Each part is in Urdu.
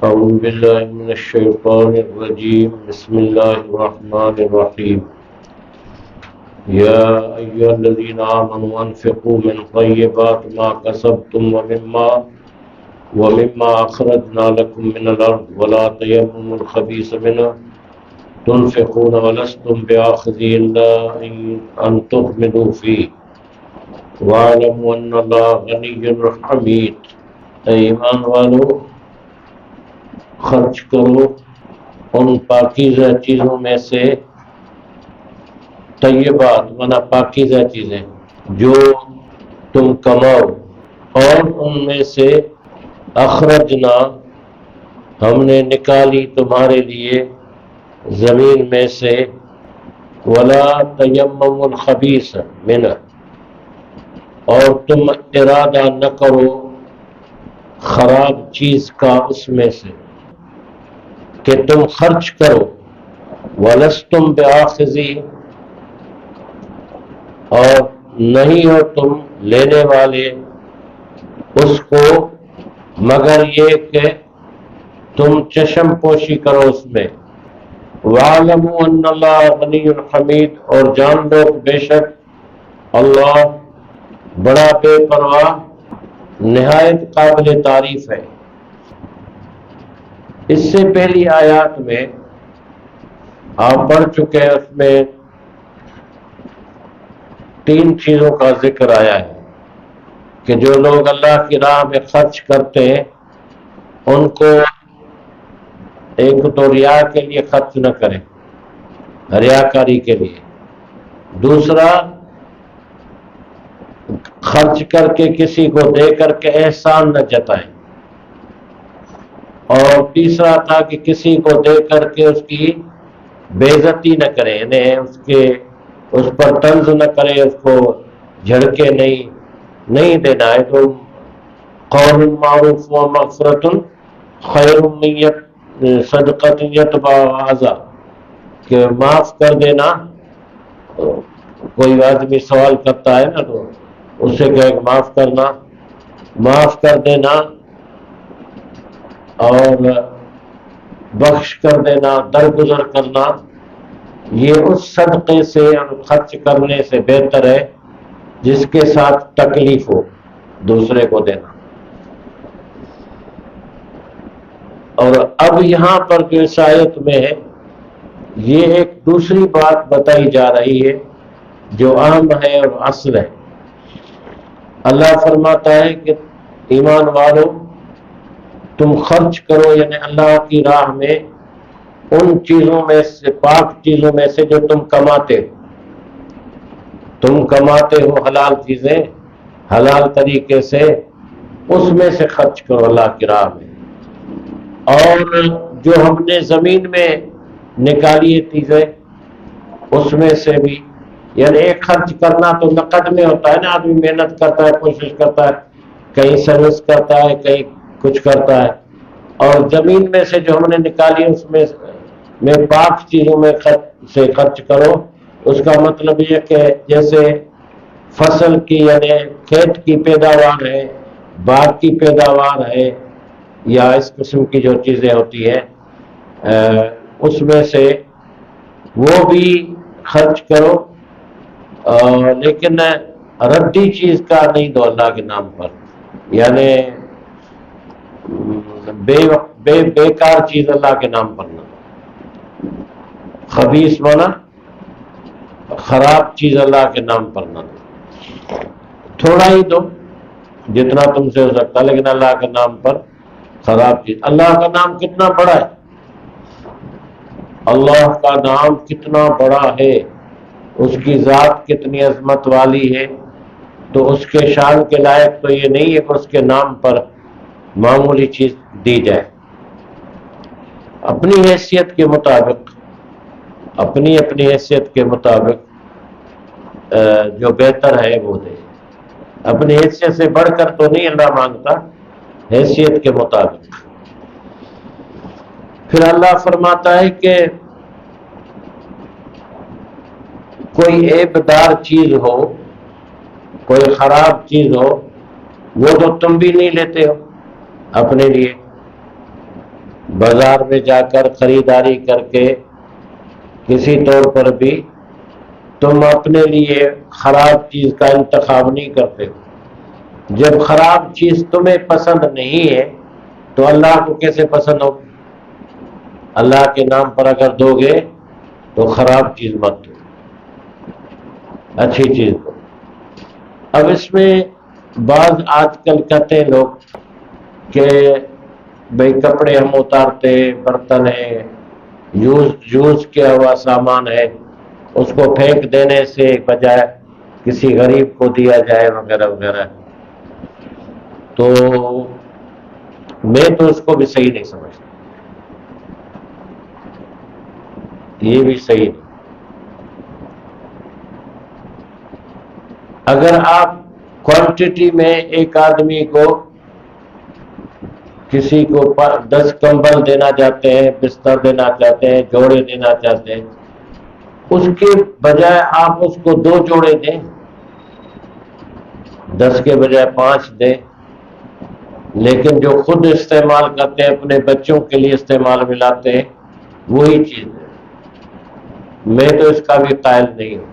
أعوذ بالله من الشيطان الرجيم بسم الله الرحمن الرحيم يا أيها الذين آمنوا أنفقوا من طيبات ما كسبتم ومما أخرجنا لكم من الأرض ولا تيمموا الخبيث منه تنفقون ولستم بآخذيه إلا أن تغمضوا فيه واعلموا أن الله غني حميد۔ اے ایمان والو، خرچ کرو ان پاکیزہ چیزوں میں سے، طیبات منا پاکیزہ چیزیں جو تم کماؤ، اور ان میں سے اخرجنا ہم نے نکالی تمہارے لیے زمین میں سے، ولا تیمموا الخبیث منہ، اور تم ارادہ نہ کرو خراب چیز کا اس میں سے کہ تم خرچ کرو، وَلَسْتُمْ بِآخِذِهِ، اور نہیں ہو تم لینے والے اس کو مگر یہ کہ تم چشم پوشی کرو اس میں۔ وَاعْلَمُوا أَنَّ اللَّهَ غَنِيٌّ حَمِيدٌ، اور جان لو بے شک اللہ بڑا بے پرواہ نہایت قابل تعریف ہے۔ اس سے پہلی آیات میں آپ پڑھ چکے ہیں، اس میں 3 چیزوں کا ذکر آیا ہے کہ جو لوگ اللہ کی راہ میں خرچ کرتے ہیں ان کو ایک تو ریا کے لیے خرچ نہ کریں، ریاکاری کے لیے، دوسرا خرچ کر کے کسی کو دے کر کے احسان نہ جتائیں، اور تیسرا تھا کہ کسی کو دے کر کے اس کی بے عزتی نہ کریں، یعنی اس پر طنز نہ کریں، اس کو جھڑکے نہیں دینا ہے۔ تو قول معروف و مغفرۃ خیر من صدقۃ یتبعها اذی، کہ معاف کر دینا، کوئی آدمی سوال کرتا ہے نا تو اس سے کہے کہ معاف کر دینا اور بخش کر دینا، درگزر کرنا، یہ اس صدقے سے اور خرچ کرنے سے بہتر ہے جس کے ساتھ تکلیف ہو دوسرے کو دینا۔ اور اب یہاں پر جو اس آیت میں ہے، یہ ایک دوسری بات بتائی جا رہی ہے جو اہم ہے اور اصل ہے۔ اللہ فرماتا ہے کہ ایمان والو تم خرچ کرو، یعنی اللہ کی راہ میں ان چیزوں میں سے، پاک چیزوں میں سے جو تم کماتے ہو، حلال چیزیں حلال طریقے سے، اس میں سے خرچ کرو اللہ کی راہ میں۔ اور جو ہم نے زمین میں نکالی چیزیں اس میں سے بھی، یعنی ایک خرچ کرنا تو نقد میں ہوتا ہے نا، آدمی محنت کرتا ہے، کوشش کرتا ہے، کہیں سروس کرتا ہے، کہیں کچھ کرتا ہے، اور زمین میں سے جو ہم نے نکالی اس میں پاک چیزوں میں سے خرچ کرو۔ اس کا مطلب یہ کہ جیسے فصل کی، یعنی کھیت کی پیداوار ہے، باغ کی پیداوار ہے، یا اس قسم کی جو چیزیں ہوتی ہیں اس میں سے وہ بھی خرچ کرو، لیکن ردی چیز کا نہیں دو اللہ کے نام پر، یعنی بیکار چیز اللہ کے نام پر نہ دو۔ خبیث مانا خراب چیز اللہ کے نام پر نہ دو، تھوڑا ہی دو جتنا تم سے ہو سکتا، لیکن اللہ کے نام پر خراب چیز۔ اللہ کا نام کتنا بڑا ہے، اللہ کا نام کتنا بڑا ہے، اس کی ذات کتنی عظمت والی ہے، تو اس کے شان کے لائق تو یہ نہیں ہے کہ اس کے نام پر معمولی چیز دی جائے۔ اپنی حیثیت کے مطابق، اپنی حیثیت کے مطابق جو بہتر ہے وہ دے، اپنی حیثیت سے بڑھ کر تو نہیں اللہ مانگتا، حیثیت کے مطابق۔ پھر اللہ فرماتا ہے کہ کوئی عیب دار چیز ہو، کوئی خراب چیز ہو، وہ تو تم بھی نہیں لیتے ہو اپنے لیے، بازار میں جا کر خریداری کر کے کسی طور پر بھی تم اپنے لیے خراب چیز کا انتخاب نہیں کرتے ہو۔ جب خراب چیز تمہیں پسند نہیں ہے تو اللہ کو کیسے پسند ہوگی؟ اللہ کے نام پر اگر دو گے تو خراب چیز مت دو، اچھی چیز دو۔ اب اس میں بعض آج کل کہتے ہیں لوگ کہ بھئی کپڑے ہم اتارتے، برتن ہے، یوز کیا ہوا سامان ہے، اس کو پھینک دینے سے بجائے کسی غریب کو دیا جائے وغیرہ وغیرہ، تو میں تو اس کو بھی صحیح نہیں سمجھتا، یہ بھی صحیح نہیں۔ اگر آپ کوانٹٹی میں ایک آدمی کو کسی کو 10 کمبل دینا چاہتے ہیں، بستر دینا چاہتے ہیں، جوڑے دینا چاہتے ہیں، اس کے بجائے آپ اس کو 2 جوڑے دیں، 10 کے بجائے 5 دیں، لیکن جو خود استعمال کرتے ہیں، اپنے بچوں کے لیے استعمال میں لاتے ہیں، وہی چیز ہے۔ میں تو اس کا بھی قائل نہیں ہوں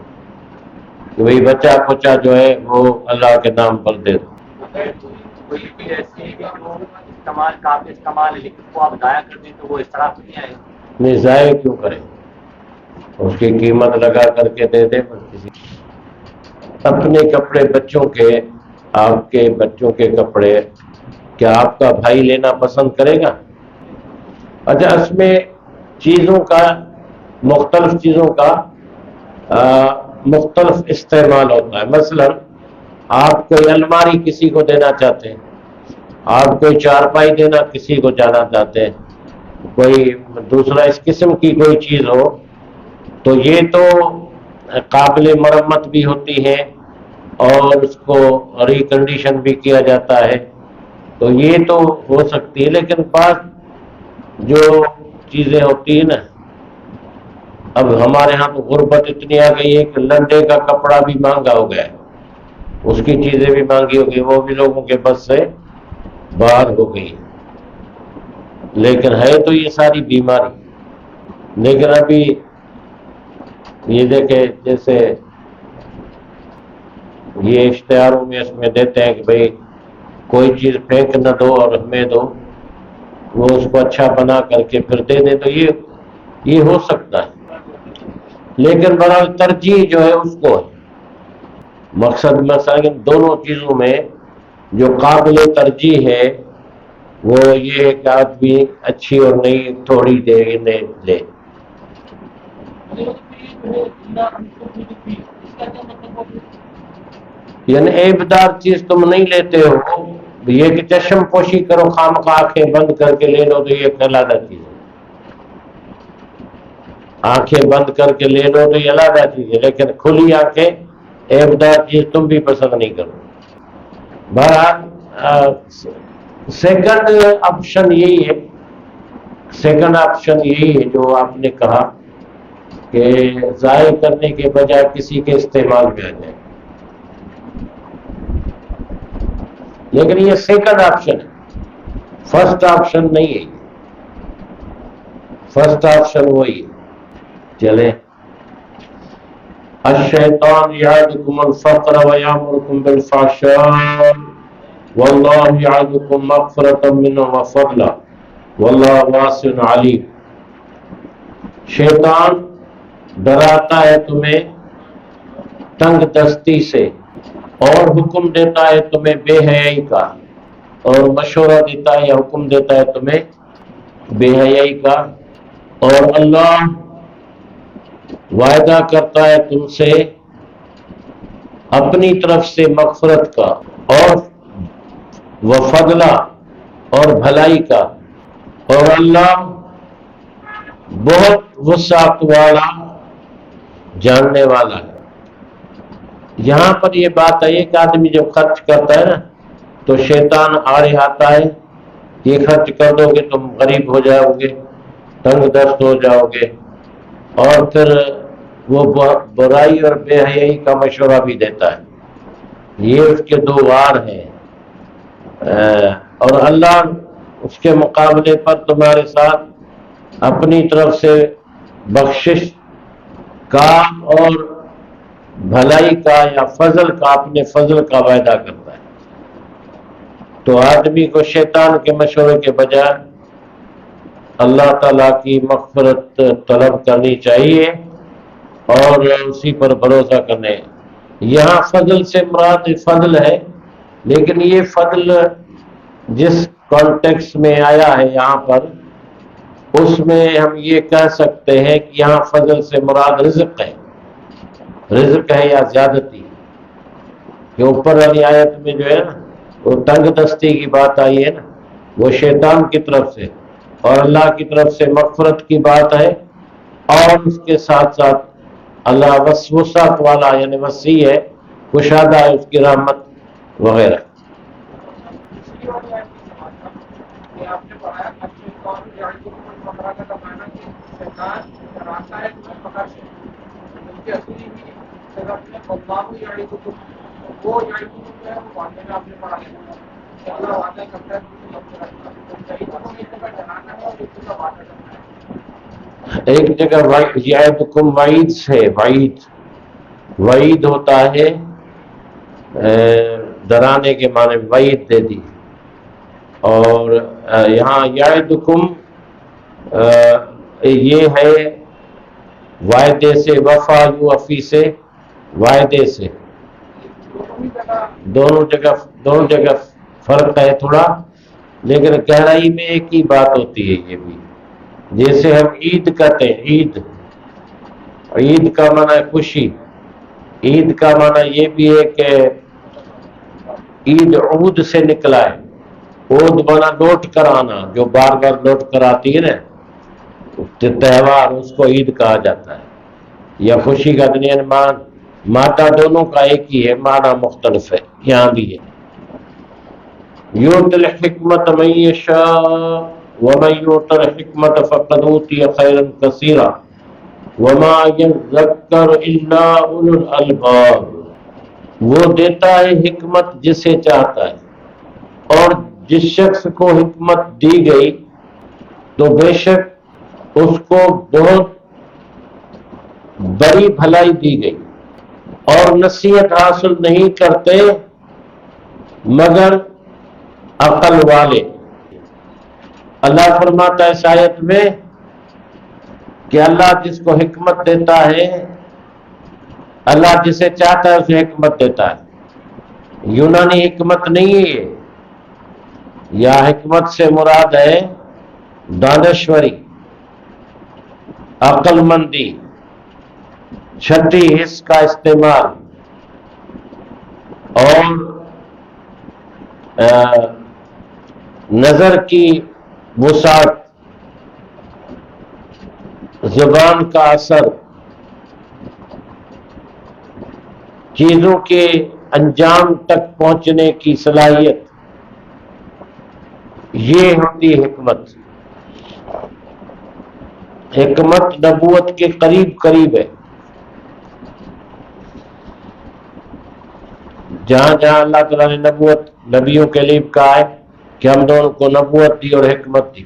کہ وہی بچہ کچا جو ہے وہ اللہ کے نام پر دے دو۔ کوئی بھی ایسی جو استعمال قابل استعمال ہے لیکن کو آپ ضائع کر دیں تو وہ اسراف نہیں آئے؟ نہیں، ضائع کیوں کریں، اس کی قیمت لگا کر کے دے دیں۔ کسی اپنے کپڑے بچوں کے، آپ کے بچوں کے کپڑے کیا آپ کا بھائی لینا پسند کرے گا؟ اچھا، اس میں چیزوں کا، مختلف چیزوں کا مختلف استعمال ہوتا ہے۔ مثلا آپ کوئی الماری کسی کو دینا چاہتے ہیں، آپ کوئی چارپائی دینا کسی کو جانا چاہتے ہیں، کوئی دوسرا اس قسم کی کوئی چیز ہو، تو یہ تو قابل مرمت بھی ہوتی ہے اور اس کو ریکنڈیشن بھی کیا جاتا ہے، تو یہ تو ہو سکتی ہے۔ لیکن بعض جو چیزیں ہوتی ہیں نا، اب ہمارے ہاں تو غربت اتنی آ گئی ہے کہ لنڈے کا کپڑا بھی مہنگا ہو گیا ہے، اس کی چیزیں بھی مہنگی ہو گئی، وہ بھی لوگوں کے بس سے باہر ہو گئی، لیکن ہے تو یہ ساری بیماری۔ لیکن ابھی یہ دیکھیں، جیسے یہ اشتہاروں میں اس میں دیتے ہیں کہ بھئی کوئی چیز پھینک نہ دو اور ہمیں دو، وہ اس کو اچھا بنا کر کے پھر دے دے، تو یہ ہو سکتا ہے، لیکن بہرحال ترجیح جو ہے اس کو ہے۔ مقصد مثلا دونوں چیزوں میں جو قابل ترجیح ہے وہ یہ ایک آدمی اچھی اور نئی تھوڑی دے لے۔ یعنی عیبدار چیز تم نہیں لیتے ہو، یہ کہ چشم پوشی کرو، خامخواہ آنکھیں بند کر کے لے لو، تو یہ علیحدہ چیز ہے۔ آنکھیں بند کر کے لے لو تو یہ علیحدہ چیز ہے، لیکن کھلی آنکھیں عیبدار چیز تم بھی پسند نہیں کرو۔ بہرحال سیکنڈ آپشن یہی ہے جو آپ نے کہا کہ ضائع کرنے کے بجائے کسی کے استعمال میں آ جائے، لیکن یہ سیکنڈ آپشن ہے، فرسٹ آپشن نہیں ہے۔ فرسٹ آپشن وہی ہے۔ چلیں، الشیطان یعدکم الفقر ویامرکم بالفحشاء واللہ یعدکم مغفرۃ منہ وفضلا واللہ واسع علیم۔ شیطان ڈراتا ہے تمہیں تنگ دستی سے اور حکم دیتا ہے تمہیں بے حیائی کا، اور مشورہ دیتا ہے یا حکم دیتا ہے تمہیں بے حیائی کا، اور اللہ وعدہ کرتا ہے تم سے اپنی طرف سے مغفرت کا اور وفضلہ اور بھلائی کا، اور اللہ بہت وسعت والا، جاننے والا ہے۔ یہاں پر یہ بات ہے کہ آدمی جب خرچ کرتا ہے نا تو شیطان آڑے آتا ہے، یہ خرچ کر دو گے تم غریب ہو جاؤ گے، تنگ دست ہو جاؤ گے، اور پھر وہ برائی اور بے حیائی کا مشورہ بھی دیتا ہے۔ یہ اس کے 2 وار ہیں، اور اللہ اس کے مقابلے پر تمہارے ساتھ اپنی طرف سے بخشش کا اور بھلائی کا یا فضل کا، اپنے فضل کا وعدہ کرتا ہے۔ تو آدمی کو شیطان کے مشورے کے بجائے اللہ تعالیٰ کی مغفرت طلب کرنی چاہیے اور اسی پر بھروسہ کرنے۔ یہاں فضل سے مراد فضل ہے، لیکن یہ فضل جس کانٹیکس میں آیا ہے یہاں پر، اس میں ہم یہ کہہ سکتے ہیں کہ یہاں فضل سے مراد رزق ہے، رزق ہے یا زیادتی۔ کہ اوپر والی آیت میں جو ہے نا وہ تنگ دستی کی بات آئی ہے نا، وہ شیطان کی طرف سے، اور اللہ کی طرف سے مغفرت کی بات ہے، اور اس کے ساتھ ساتھ اللہ وسعت والا یعنی وسیع ہے، کشادہ ہے اس کی رحمت وغیرہ۔ آپ نے پڑھایا کا معنی کہ شیطان ڈراتا ہے تمہیں پکڑ سے، بلکہ اصلی بھی جگہ میں اللہ یعدکم، وہ یعدکم جو ہے وہ واقعہ میں آپ نے پڑھا ہے کہ اللہ وعدہ کرتا ہے یعدکم ایک جگہ ڈرانا ہے اور ایک جگہ وعدہ کرنا ہے۔ ایک جگہ یعدکم وعید سے، وعید ہوتا ہے ڈرانے کے معنی میں، وعید دے دی، اور یہاں یعدکم یہ ہے وعدے سے، وفا یوفی سے، وعدے سے، دونوں جگہ فرق ہے تھوڑا، لیکن گہرائی میں ایک ہی بات ہوتی ہے۔ یہ بھی جیسے ہم عید کہتے ہیں، عید کا معنی ہے خوشی، عید کا معنی یہ بھی ہے کہ عید عود سے نکلا ہے، عود بنا لوٹ کر آنا، جو بار بار لوٹ کر آتی ہے نا تہوار، اس کو عید کہا جاتا ہے، یا خوشی کا دن۔ مادہ دونوں کا ایک ہی ہے، معنی مختلف ہے، یہاں بھی ہے۔ یؤتی الحکمت من یشاء ومن یؤت الحکمت فقد اوتی خیرا کثیرا وما یذکر الا اولو الالباب۔ وہ دیتا ہے حکمت جسے چاہتا ہے، اور جس شخص کو حکمت دی گئی تو بے شک اس کو بہت بڑی بھلائی دی گئی، اور نصیحت حاصل نہیں کرتے مگر عقل والے۔ اللہ فرماتا ہے اس آیت میں کہ اللہ جس کو حکمت دیتا ہے، اللہ جسے چاہتا ہے اسے حکمت دیتا ہے۔ یونانی حکمت نہیں ہے یہ، یا حکمت سے مراد ہے دانشوری، عقل مندی، چھٹی حس کا استعمال، اور نظر کی وسعت، زبان کا اثر، چیزوں کے انجام تک پہنچنے کی صلاحیت، یہ ہوتی حکمت۔ حکمت نبوت کے قریب ہے۔ جہاں جہاں اللہ تعالیٰ نے نبوت نبیوں کے لیے کہا ہے کہ ہم دونوں کو نبوت دی اور حکمت دی،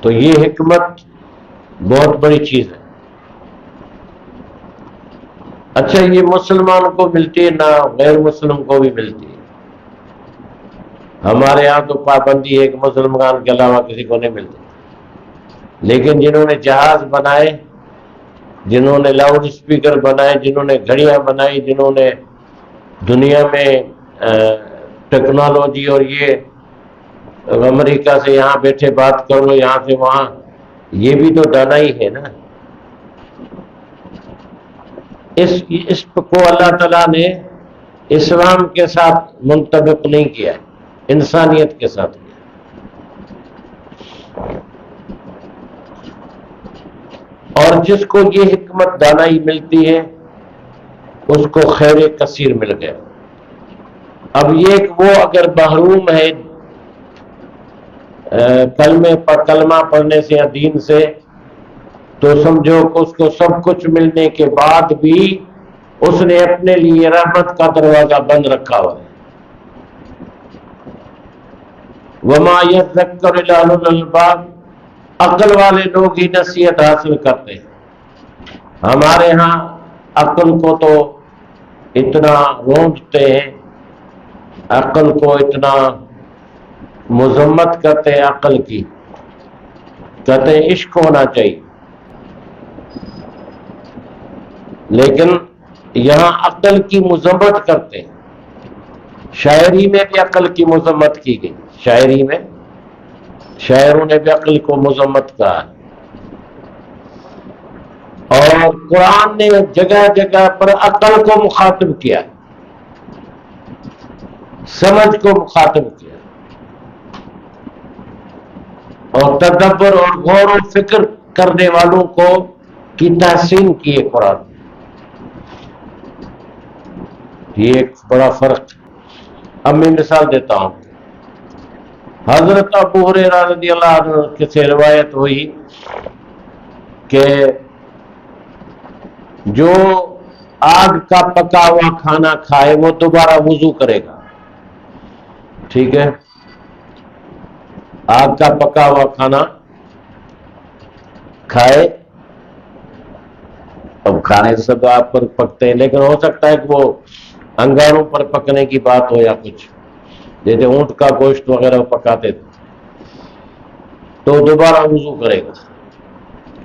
تو یہ حکمت بہت بڑی چیز ہے۔ اچھا، یہ مسلمان کو ملتی ہے نہ غیر مسلم کو بھی ملتی ہے؟ ہمارے ہاں تو پابندی ہے کہ مسلمان کے علاوہ کسی کو نہیں ملتی، لیکن جنہوں نے جہاز بنائے، جنہوں نے لاؤڈ اسپیکر بنائے، جنہوں نے گھڑیاں بنائی، جنہوں نے دنیا میں ٹیکنالوجی، اور یہ امریکہ سے یہاں بیٹھے بات کر لو، یہاں سے وہاں، یہ بھی تو دانائی ہے نا۔ اس کو اللہ تعالیٰ نے اسلام کے ساتھ منطبق نہیں کیا، انسانیت کے ساتھ کیا۔ اور جس کو یہ حکمت دانائی ملتی ہے اس کو خیر کثیر مل گیا۔ اب یہ کہ وہ اگر محروم ہے کلمہ پڑھنے سے یا دین سے، تو سمجھو کہ اس کو سب کچھ ملنے کے بعد بھی اس نے اپنے لیے رحمت کا دروازہ بند رکھا ہوا ہے۔ وما یذکر الا اولو الالباب، عقل والے لوگ ہی نصیحت حاصل کرتے ہیں۔ ہمارے ہاں عقل کو تو اتنا رونڈتے ہیں، عقل کو اتنا مذمت کرتے ہیں، عقل کی کہتے ہیں عشق ہونا چاہیے، لیکن یہاں عقل کی مذمت کرتے ہیں۔ شاعری میں بھی عقل کی مذمت کی گئی، شاعری میں شاعروں نے بھی عقل کو مذمت کہا ہے، اور قرآن نے جگہ جگہ پر عقل کو مخاطب کیا، سمجھ کو مخاطب کیا، اور تدبر اور غور و فکر کرنے والوں کو کی تحسین کی ہے قرآن۔ یہ ایک بڑا فرق۔ اب میں مثال دیتا ہوں۔ حضرت ابو ہریرہ رضی اللہ عنہ سے روایت ہوئی کہ جو آگ کا پکا ہوا کھانا کھائے وہ دوبارہ وضو کرے گا، ٹھیک ہے؟ آگ کا پکا ہوا کھانا کھائے، اب کھانے سے سب آپ پر پکتے ہیں، لیکن ہو سکتا ہے کہ وہ انگاروں پر پکنے کی بات ہو، یا کچھ جیسے اونٹ کا گوشت وغیرہ پکاتے تھے، تو دوبارہ وضو کرے گا،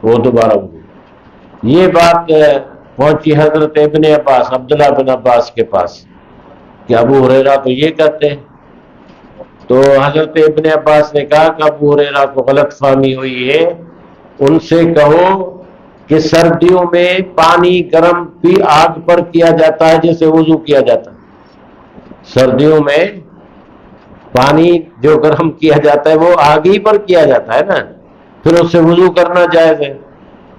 وہ دوبارہ وضو۔ یہ بات پہنچی حضرت ابن عباس، عبداللہ بن عباس کے پاس کہ ابو ہریرہ تو یہ کہتے ہیں۔ تو حضرت ابن عباس نے کہا کہ ابو ہریرہ کو غلط فہمی ہوئی ہے، ان سے کہو کہ سردیوں میں پانی گرم بھی آگ پر کیا جاتا ہے جیسے وضو کیا جاتا ہے۔ سردیوں میں پانی جو گرم کیا جاتا ہے وہ آگ ہی پر کیا جاتا ہے نا، پھر اس سے وضو کرنا جائز ہے۔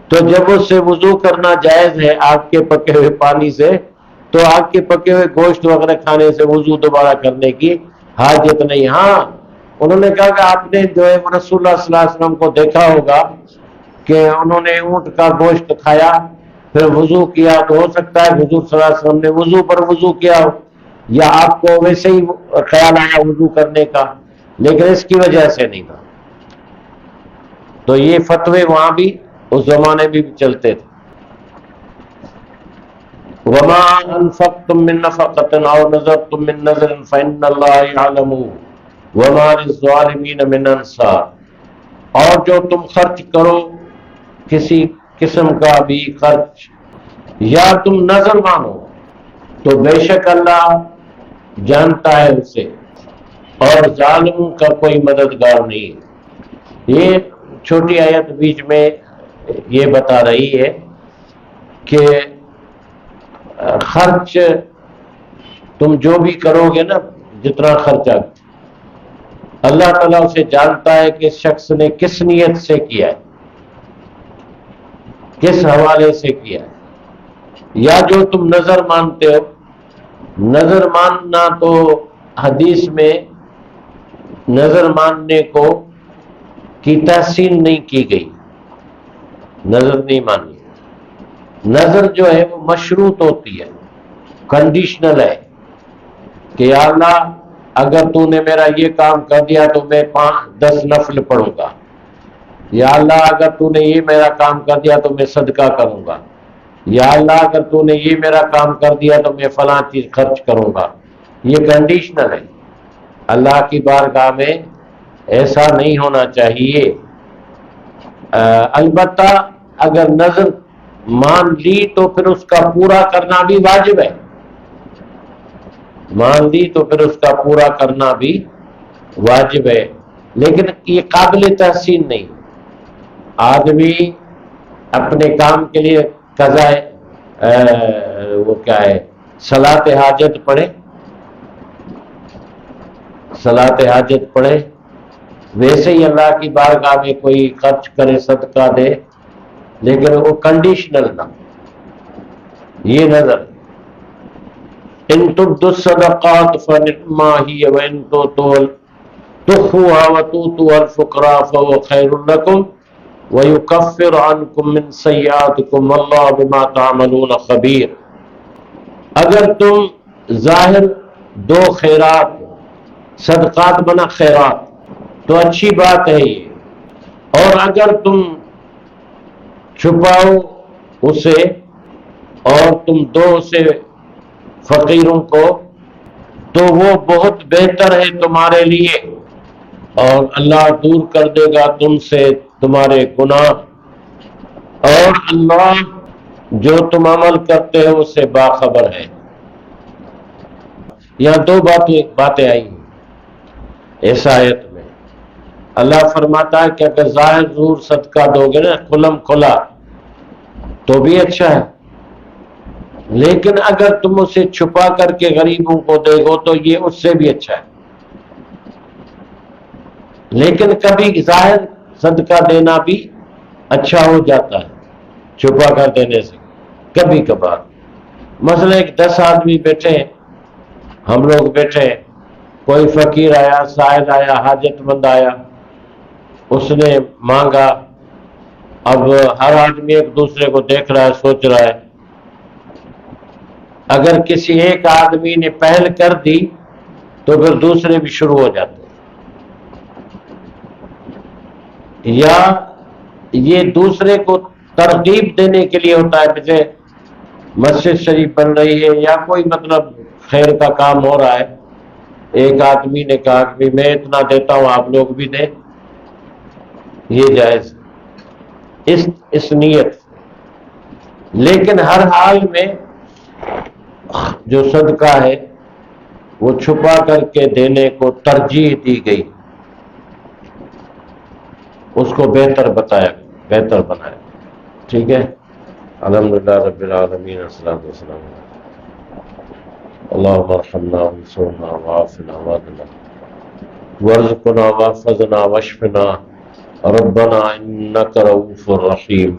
تو جب اس سے وضو کرنا جائز ہے آگ کے پکے ہوئے پانی سے، تو آگ کے پکے ہوئے گوشت وغیرہ کھانے سے وضو دوبارہ کرنے کی حاجت نہیں۔ ہاں انہوں نے کہا کہ آپ نے جو ہے رسول اللہ صلی اللہ علیہ وسلم کو دیکھا ہوگا کہ انہوں نے اونٹ کا گوشت کھایا پھر وضو کیا، تو ہو سکتا ہے حضور صلی اللہ علیہ وسلم نے وضو پر وضو کیا ہو، یا آپ کو ویسے ہی خیال آیا وضو کرنے کا، لیکن اس کی وجہ سے نہیں تھا۔ تو یہ فتوے وہاں بھی اس زمانے میں بھی چلتے تھے۔ وما انفقتم من نفقة او نذرتم من نذر فإن الله يعلمه وما للظالمين من انصار، اور جو تم خرچ کرو کسی قسم کا بھی خرچ یا تم نظر مانو تو بے شک اللہ جانتا ہے اسے، اور ظالموں کا کوئی مددگار نہیں ہے۔ یہ چھوٹی آیت بیچ میں یہ بتا رہی ہے کہ خرچ تم جو بھی کرو گے نا، جتنا خرچہ اللہ تعالیٰ اسے جانتا ہے کہ اس شخص نے کس نیت سے کیا ہے، کس حوالے سے کیا ہے۔ یا جو تم نظر مانتے ہو، نظر ماننا تو حدیث میں نظر ماننے کو کی تحسین نہیں کی گئی، نظر نہیں مانی۔ نظر جو ہے وہ مشروط ہوتی ہے، کنڈیشنل ہے کہ یا اللہ اگر تو نے میرا یہ کام کر دیا تو میں 5-10 نفل پڑھوں گا، یا اللہ اگر تو نے یہ میرا کام کر دیا تو میں صدقہ کروں گا، یا اللہ اگر تو نے یہ میرا کام کر دیا تو میں فلاں چیز خرچ کروں گا۔ یہ کنڈیشنل ہے، اللہ کی بارگاہ میں ایسا نہیں ہونا چاہیے۔ البتہ اگر نظر مان لی تو پھر اس کا پورا کرنا بھی واجب ہے، مان لی تو پھر اس کا پورا کرنا بھی واجب ہے، لیکن یہ قابل تحسین نہیں۔ آدمی اپنے کام کے لیے قضاء وہ کیا ہے صلاۃ حاجت پڑھے، صلاۃ حاجت پڑھے، ویسے ہی اللہ کی بارگاہ میں کوئی خرچ کرے، صدقہ دے، لیکن وہ کنڈیشنل نہ، یہ نظر۔ ان تبدوا الصدقات فنعما هي وان تخفوها وتؤتوها الفقراء فهو خير لكم ويكفر عنكم من سيئاتكم والله بما تعملون خبير۔ اگر تم ظاہر دو خیرات، صدقات بنا خیرات، تو اچھی بات ہے یہ. اور اگر تم چھپاؤ اسے اور تم دو اسے فقیروں کو تو وہ بہت بہتر ہے تمہارے لیے، اور اللہ دور کر دے گا تم سے تمہارے گناہ، اور اللہ جو تم عمل کرتے ہو اس سے باخبر ہے. یہاں دو باتیں آئی ہیں اس آیت میں. اللہ فرماتا ہے کہ اگر ظاہر ظہور صدقہ دو گے نا کھلم کھلا تو بھی اچھا ہے، لیکن اگر تم اسے چھپا کر کے غریبوں کو دے گو تو یہ اس سے بھی اچھا ہے. لیکن کبھی ظاہر صدقہ دینا بھی اچھا ہو جاتا ہے چھپا کر دینے سے کبھی کبھار. مثلا ایک 10 آدمی بیٹھے ہیں، ہم لوگ بیٹھے ہیں، کوئی فقیر آیا، سائل آیا، حاجت مند آیا، اس نے مانگا. اب ہر آدمی ایک دوسرے کو دیکھ رہا ہے، سوچ رہا ہے. اگر کسی ایک آدمی نے پہل کر دی تو پھر دوسرے بھی شروع ہو جاتے ہیں. یا یہ دوسرے کو ترغیب دینے کے لیے ہوتا ہے، جیسے مسجد شریف بن رہی ہے یا کوئی مطلب خیر کا کام ہو رہا ہے، ایک آدمی نے کہا کہ میں اتنا دیتا ہوں آپ لوگ بھی دیں، یہ جائز اس نیت سے. لیکن ہر حال میں جو صدقہ ہے وہ چھپا کر کے دینے کو ترجیح دی گئی، اس کو بہتر بتایا، بہتر بنایا. ٹھیک ہے. الحمدللہ رب العالمین، والصلاۃ والسلام اللہم ارحمنا وانصرنا وعافنا وعدنا وارزقنا واحفظنا واشفنا ربنا انک رؤوف رحیم.